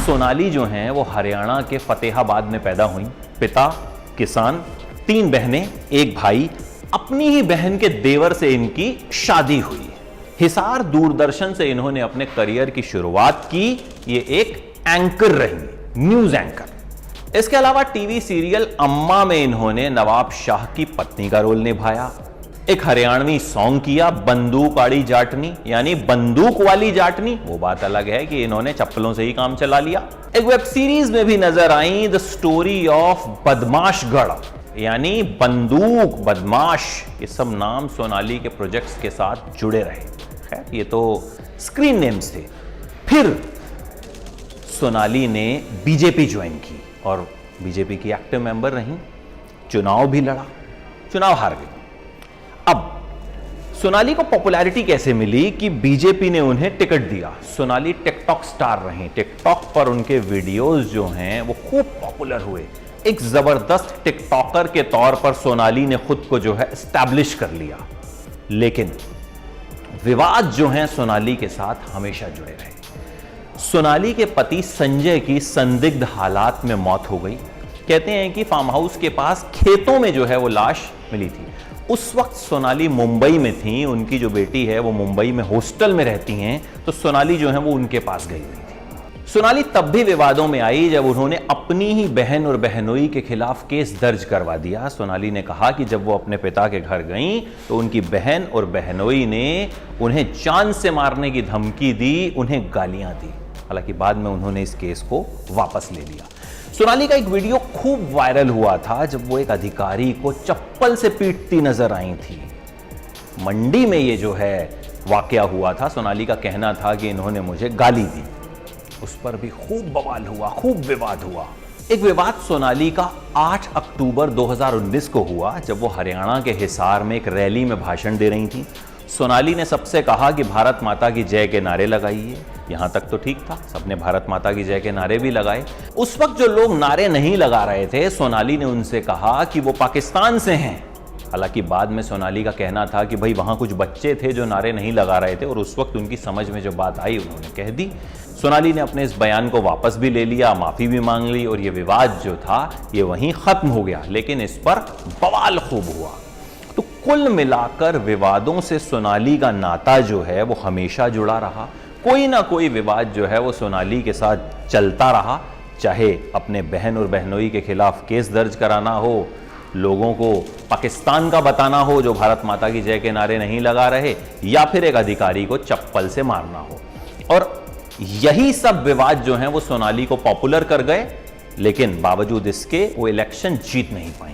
सोनाली जो हैं वो हरियाणा के फतेहाबाद में पैदा हुई। पिता किसान, 3 बहनें, 1 भाई। अपनी ही बहन के देवर से इनकी शादी हुई। हिसार दूरदर्शन से इन्होंने अपने करियर की शुरुआत की। ये एक एंकर रही, न्यूज एंकर। इसके अलावा टीवी सीरियल अम्मा में इन्होंने नवाब शाह की पत्नी का रोल निभाया। एक हरियाणवी सॉन्ग किया, बंदूक आड़ी जाटनी, यानी बंदूक वाली जाटनी। वो बात अलग है कि इन्होंने चप्पलों से ही काम चला लिया। एक वेब सीरीज में भी नजर आई, द स्टोरी ऑफ बदमाशगढ़, यानी बंदूक बदमाश। ये सब नाम सोनाली के प्रोजेक्ट्स के साथ जुड़े रहे। खैर ये तो स्क्रीन नेम्स थे। फिर सोनाली ने बीजेपी ज्वाइन की और बीजेपी की एक्टिव मेंबर रही। चुनाव भी लड़ा, चुनाव हार गई। अब सोनाली को पॉपुलैरिटी कैसे मिली कि बीजेपी ने उन्हें टिकट दिया। सोनाली टिकटॉक स्टार रही। टिकटॉक पर उनके वीडियोस जो हैं वो खूब पॉपुलर हुए। एक जबरदस्त टिकटॉकर के तौर पर सोनाली ने खुद को जो है एस्टैब्लिश कर लिया। लेकिन विवाद जो हैं सोनाली के साथ हमेशा जुड़े रहे। सोनाली के पति संजय की संदिग्ध हालात में मौत हो गई। कहते हैं कि फार्म हाउस के पास खेतों में जो है वो लाश मिली थी। उस वक्त सोनाली मुंबई में थी। उनकी जो बेटी है वो मुंबई में हॉस्टल में रहती हैं, तो सोनाली जो है वो उनके पास गई हुई थी। सोनाली तब भी विवादों में आई जब उन्होंने अपनी ही बहन और बहनोई के खिलाफ केस दर्ज करवा दिया। सोनाली ने कहा कि जब वो अपने पिता के घर गईं तो उनकी बहन और बहनोई ने उन्हें जान से मारने की धमकी दी, उन्हें गालियां दी। हालांकि बाद में उन्होंने इस केस को वापस ले लिया। सोनाली का एक वीडियो खूब वायरल हुआ था जब वो एक अधिकारी को चप्पल से पीटती नजर आई थी। मंडी में ये जो है वाकया हुआ था। सोनाली का कहना था कि इन्होंने मुझे गाली दी। उस पर भी खूब बवाल हुआ, खूब विवाद हुआ। एक विवाद सोनाली का 8 अक्टूबर 2019 को हुआ जब वो हरियाणा के हिसार में एक रैली में भाषण दे रही थी। सोनाली ने सबसे कहा कि भारत माता की जय के नारे लगाइए। यहां तक तो ठीक था, सबने भारत माता की जय के नारे भी लगाए। उस वक्त जो लोग नारे नहीं लगा रहे थे, सोनाली ने उनसे कहा कि वो पाकिस्तान से हैं। हालांकि बाद में सोनाली का कहना था कि भाई वहां कुछ बच्चे थे जो नारे नहीं लगा रहे थे और उस वक्त उनकी समझ में जो बात आई उन्होंने कह दी। सोनाली ने अपने इस बयान को वापस भी ले लिया, माफी भी मांग ली और ये विवाद जो था ये वहीं खत्म हो गया। लेकिन इस पर बवाल खूब हुआ। तो कुल मिलाकर विवादों से सोनाली का नाता जो है वो हमेशा जुड़ा रहा। कोई ना कोई विवाद जो है वो सोनाली के साथ चलता रहा, चाहे अपने बहन और बहनोई के खिलाफ केस दर्ज कराना हो, लोगों को पाकिस्तान का बताना हो जो भारत माता की जय के नारे नहीं लगा रहे, या फिर एक अधिकारी को चप्पल से मारना हो। और यही सब विवाद जो हैं वो सोनाली को पॉपुलर कर गए, लेकिन बावजूद इसके वो इलेक्शन जीत नहीं पाई।